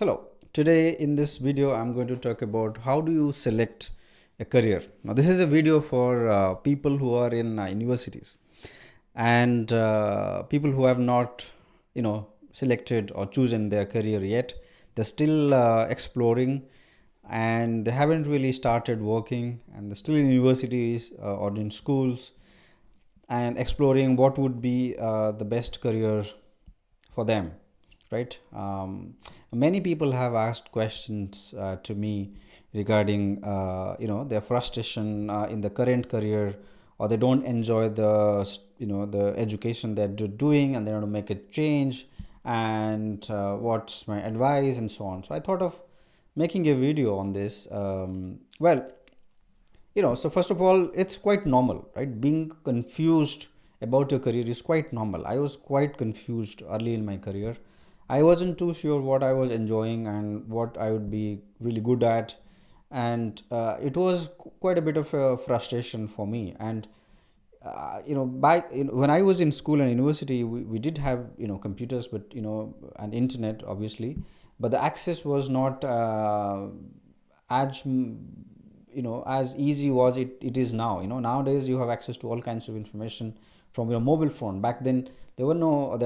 Hello. Today in this video, I'm going to talk about how do you select a career. Now, this is a video for people who are in universities and people who have not, selected or chosen their career yet. They're still exploring and they haven't really started working and they're still in universities or in schools and exploring what would be the best career for them, right? Many people have asked questions to me regarding their frustration in the current career, or they don't enjoy the education that they're doing and they want to make a change, and what's my advice and so on. So I thought of making a video on this. So first of all, it's quite normal, right? Being confused about your career is quite normal. I was quite confused early in my career. I wasn't too sure what I was enjoying and what I would be really good at, and it was quite a bit of a frustration for me. And when I was in school and university, we did have computers, but and internet obviously, but the access was not as as easy was it is now. Nowadays you have access to all kinds of information from your mobile phone. Back then there were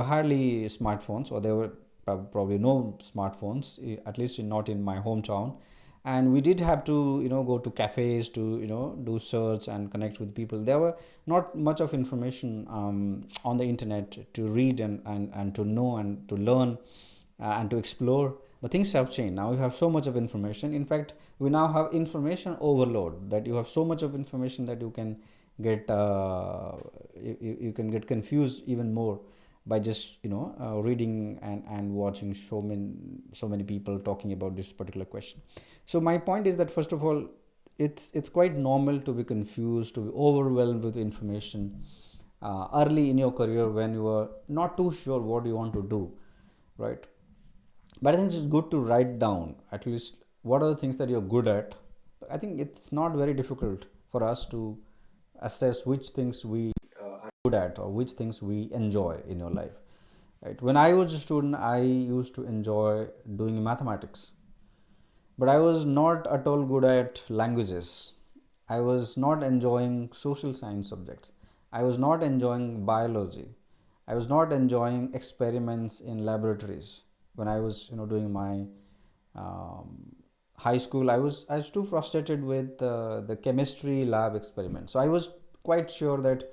hardly smartphones, or there were probably no smartphones, at least not in my hometown. And we did have to go to cafes to do search and connect with people. There were not much of information on the internet to read and to know and to learn and to explore. But things have changed. Now you have so much of information. In fact, we now have information overload, that you have so much of information that you can get you can get confused even more by just reading and watching so many people talking about this particular question. So my point is that, first of all, it's quite normal to be confused, to be overwhelmed with information early in your career when you are not too sure what you want to do, right? But I think it's good to write down at least what are the things that you're good at. I think it's not very difficult for us to assess which things we are good at or which things we enjoy in your life, right? When I was a student, I used to enjoy doing mathematics, but I was not at all good at languages. I was not enjoying social science subjects. I was not enjoying biology. I was not enjoying experiments in laboratories. When I was doing my high school, I was too frustrated with the chemistry lab experiments. So I was quite sure that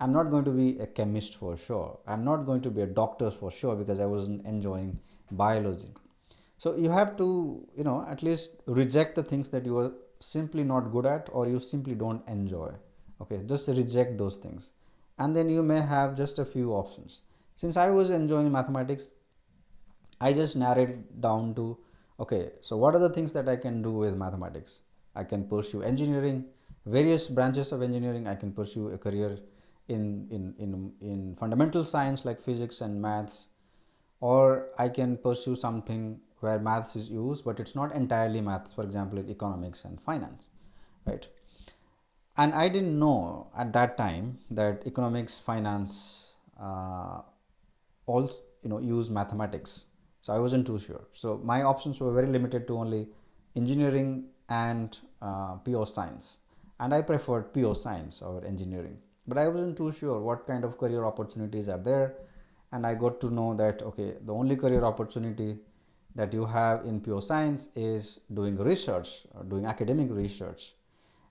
I'm not going to be a chemist for sure. I'm not going to be a doctor for sure, because I wasn't enjoying biology. So you have to at least reject the things that you are simply not good at or you simply don't enjoy. Okay, just reject those things, and then you may have just a few options. Since I was enjoying mathematics, I just narrowed it down to, okay, so what are the things that I can do with mathematics? I can pursue engineering, various branches of engineering. I can pursue a career in fundamental science like physics and maths, or I can pursue something where maths is used, but it's not entirely maths, for example, in economics and finance, right? And I didn't know at that time that economics, finance also use mathematics. So I wasn't too sure. So my options were very limited to only engineering and pure science, and I preferred pure science over engineering. But I wasn't too sure what kind of career opportunities are there, and I got to know that, okay, the only career opportunity that you have in pure science is doing research or doing academic research,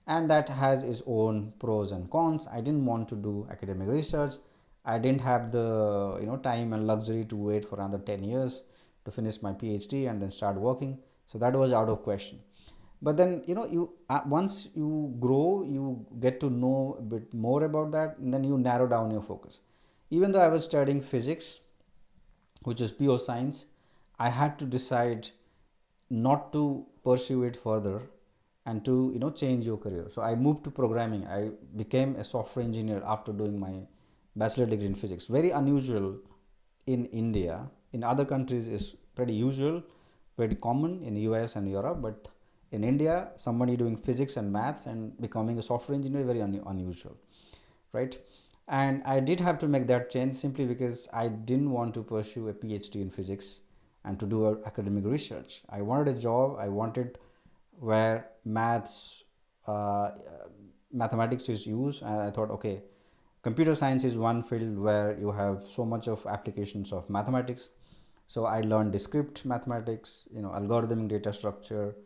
and that has its own pros and cons. I didn't want to do academic research. I didn't have the time and luxury to wait for another 10 years to finish my PhD and then start working. So that was out of question. But then you once you grow, you get to know a bit more about that, and then you narrow down your focus. Even though I was studying physics, which is pure science, I had to decide not to pursue it further and to change your career. So I moved to programming. I became a software engineer after doing my bachelor degree in physics. Very unusual in India. In other countries is pretty usual, pretty common in US and Europe, but in India, somebody doing physics and maths and becoming a software engineer, very unusual, right? And I did have to make that change simply because I didn't want to pursue a PhD in physics. and to do academic research. I wanted a job. I wanted where uh, mathematics is used, and I thought, okay, computer science is one field where you have so much of applications of mathematics. So I learned discrete mathematics, algorithmic data structure,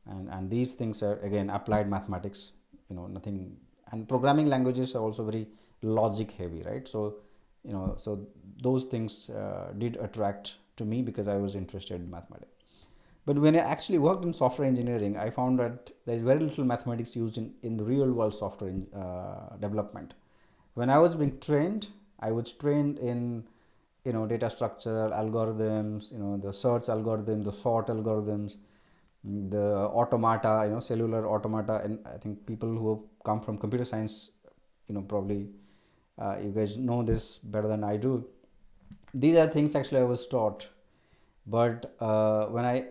and these things are again applied mathematics. Nothing. And programming languages are also very logic heavy, right? So those things did attract to me because I was interested in mathematics. But when I actually worked in software engineering, I found that there is very little mathematics used in the real world software development. When I was being trained, I was trained in data structural algorithms, the search algorithm, the sort algorithms, the automata, cellular automata. And I think people who come from computer science, probably you guys know this better than I do. These are things actually I was taught. But when I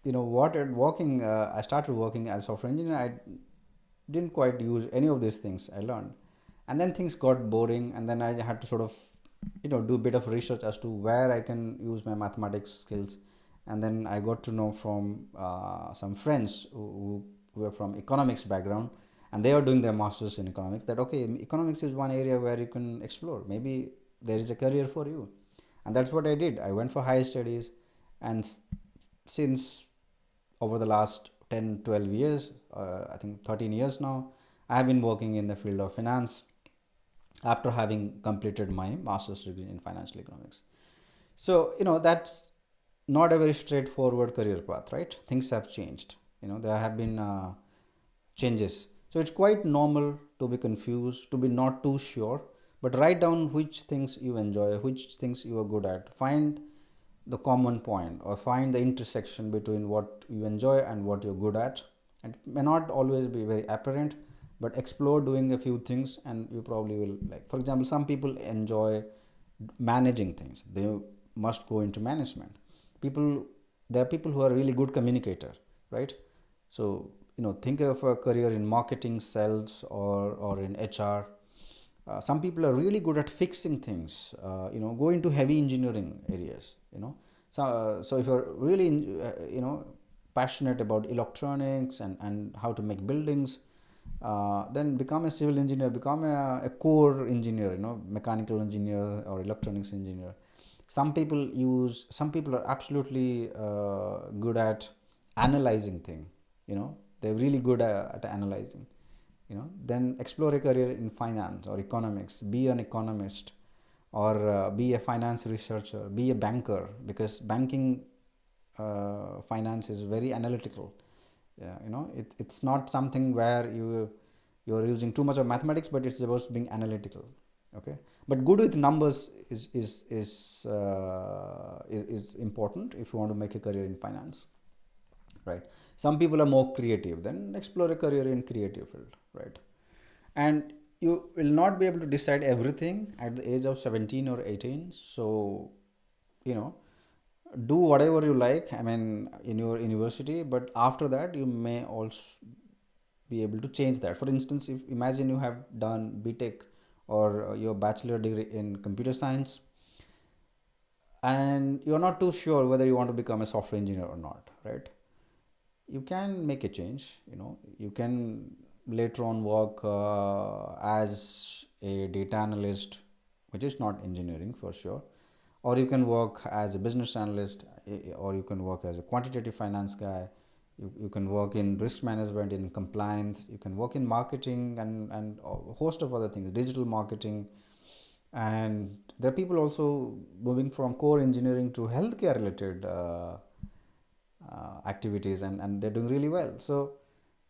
started working as a software engineer. I didn't quite use any of these things I learned, and then things got boring, and then I had to sort of do a bit of research as to where I can use my mathematics skills. And then I got to know from some friends who were from economics background, and they were doing their masters in economics, that okay, economics is one area where you can explore, maybe there is a career for you. And that's what I did. I went for higher studies, and since over the last 10 12 years, I think 13 years now, I have been working in the field of finance after having completed my master's degree in financial economics. So that's not a very straightforward career path, right? Things have changed. There have been changes. So it's quite normal to be confused, to be not too sure, but write down which things you enjoy, which things you are good at. Find the common point, or find the intersection between what you enjoy and what you're good at. It may not always be very apparent, but explore doing a few things and you probably will like. For example, some people enjoy managing things, they must go into management. People There are people who are really good communicator, right? So think of a career in marketing, sales, or in HR. Some people are really good at fixing things. Go into heavy engineering areas. So if you're really passionate about electronics and how to make buildings, then become a civil engineer, become a core engineer, mechanical engineer or electronics engineer. Some people are absolutely good at analyzing things. They're really good at analyzing. Then explore a career in finance or economics, be an economist, or be a finance researcher, be a banker, because banking finance is very analytical. Yeah, it's not something where you're using too much of mathematics, but it's about being analytical. Okay, but good with numbers is important if you want to make a career in finance, right? Some people are more creative, then explore a career in creative field, right? And you will not be able to decide everything at the age of 17 or 18. So you know do whatever you like, I mean, in your university, but after that you may also be able to change that. For instance, if imagine you have done btech or your bachelor degree in computer science, and you're not too sure whether you want to become a software engineer or not, right? You can make a change. You can later on work as a data analyst, which is not engineering for sure, or you can work as a business analyst, or you can work as a quantitative finance guy. You can work in risk management, in compliance, you can work in marketing, and a host of other things, digital marketing. And there are people also moving from core engineering to healthcare related activities, and they're doing really well. So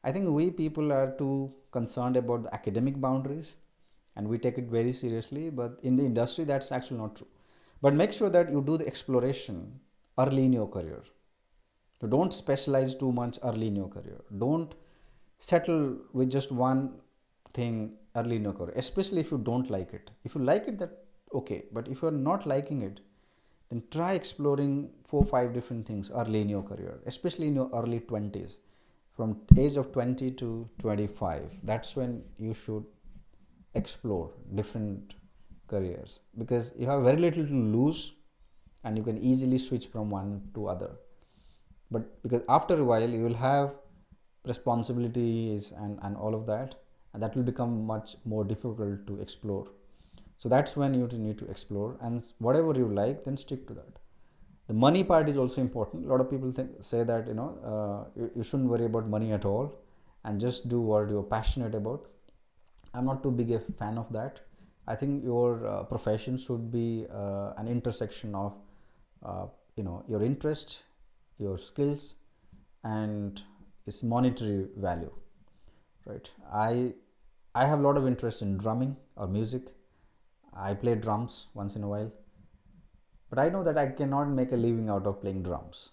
I think we people are too concerned about the academic boundaries, and we take it very seriously, but in the industry that's actually not true. But make sure that you do the exploration early in your career. So don't specialize too much early in your career. Don't settle with just one thing early in your career, especially if you don't like it. If you like it, that okay, but if you're not liking it, then try exploring 4 5 different things early in your career, especially in your early 20s, from age of 20 to 25. That's when you should explore different careers, because you have very little to lose and you can easily switch from one to other. But because after a while you will have responsibilities and all of that, and that will become much more difficult to explore. So that's when you need to explore, and whatever you like, then stick to that. The money part is also important. A lot of people say that you shouldn't worry about money at all and just do what you're passionate about. I'm not too big a fan of that. I think your profession should be an intersection of uh, your interest, your skills, and its monetary value, right? I have a lot of interest in drumming or music. I play drums once in a while, but I know that I cannot make a living out of playing drums.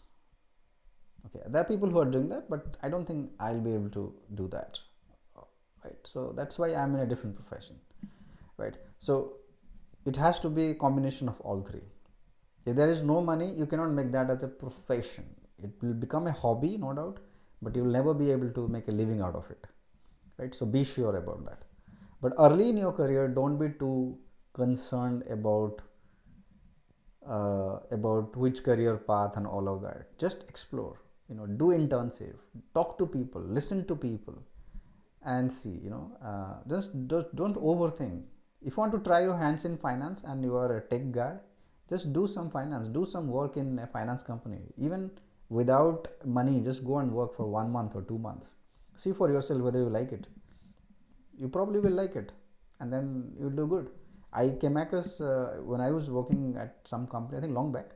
Okay, there are people who are doing that, but I don't think I'll be able to do that, right? So that's why I'm in a different profession, right? So it has to be a combination of all three. If there is no money, you cannot make that as a profession. It will become a hobby, no doubt, but you will never be able to make a living out of it, right? So be sure about that. But early in your career, don't be too concerned about which career path and all of that. Just explore, do internship, talk to people, listen to people, and see, just don't overthink. If you want to try your hands in finance and you are a tech guy, just do some finance, do some work in a finance company, even without money. Just go and work for 1 month or 2 months, see for yourself whether you like it. You probably will like it, and then you'll do good. I came across when I was working at some company, I think long back,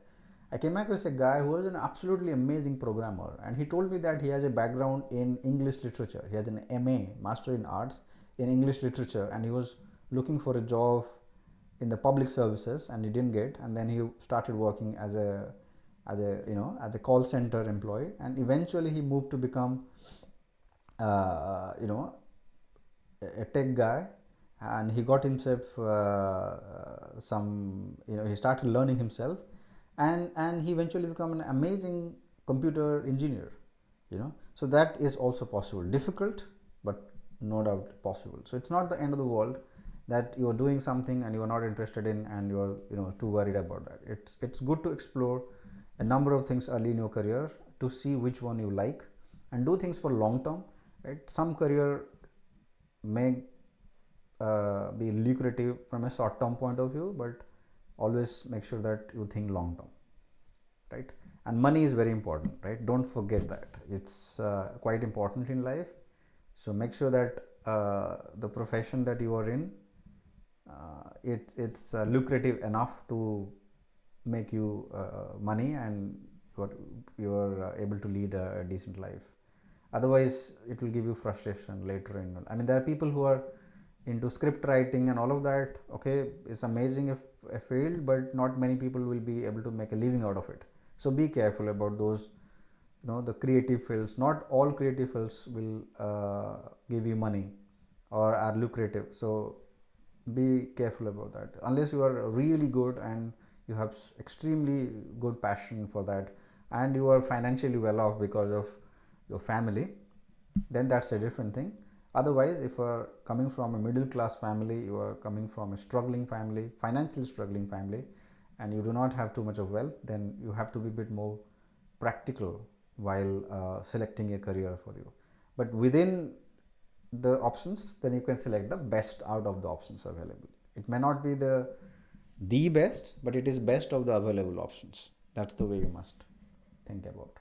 I came across a guy who was an absolutely amazing programmer, and he told me that he has a background in English literature. He has an MA, Master in Arts, in English literature, and he was looking for a job in the public services, and he didn't get, and then he started working as a call center employee, and eventually he moved to become uh, you know a tech guy, and he got himself some, he started learning himself, and he eventually become an amazing computer engineer, so that is also possible. Difficult, but no doubt possible. So it's not the end of the world that you are doing something and you are not interested in, and you are too worried about that. It's good to explore a number of things early in your career to see which one you like, and do things for long term, right? Some career may be lucrative from a short term point of view, but always make sure that you think long term, right? And money is very important, right? Don't forget that. It's quite important in life. So make sure that the profession that you are in, it's lucrative enough to make you money, and you're able to lead a decent life. Otherwise it will give you frustration later in. I mean, there are people who are into script writing and all of that. Okay, it's amazing if a field, but not many people will be able to make a living out of it. So be careful about those, the creative fields. Not all creative fields will give you money or are lucrative. So be careful about that. Unless you are really good and you have extremely good passion for that, and you are financially well off because of your family, then that's a different thing. Otherwise, if you are coming from a middle class family, you are coming from a struggling family, financially struggling family, and you do not have too much of wealth, then you have to be a bit more practical while selecting a career for you. But within the options, then you can select the best out of the options available. It may not be the best, but it is best of the available options. That's the way you must think about.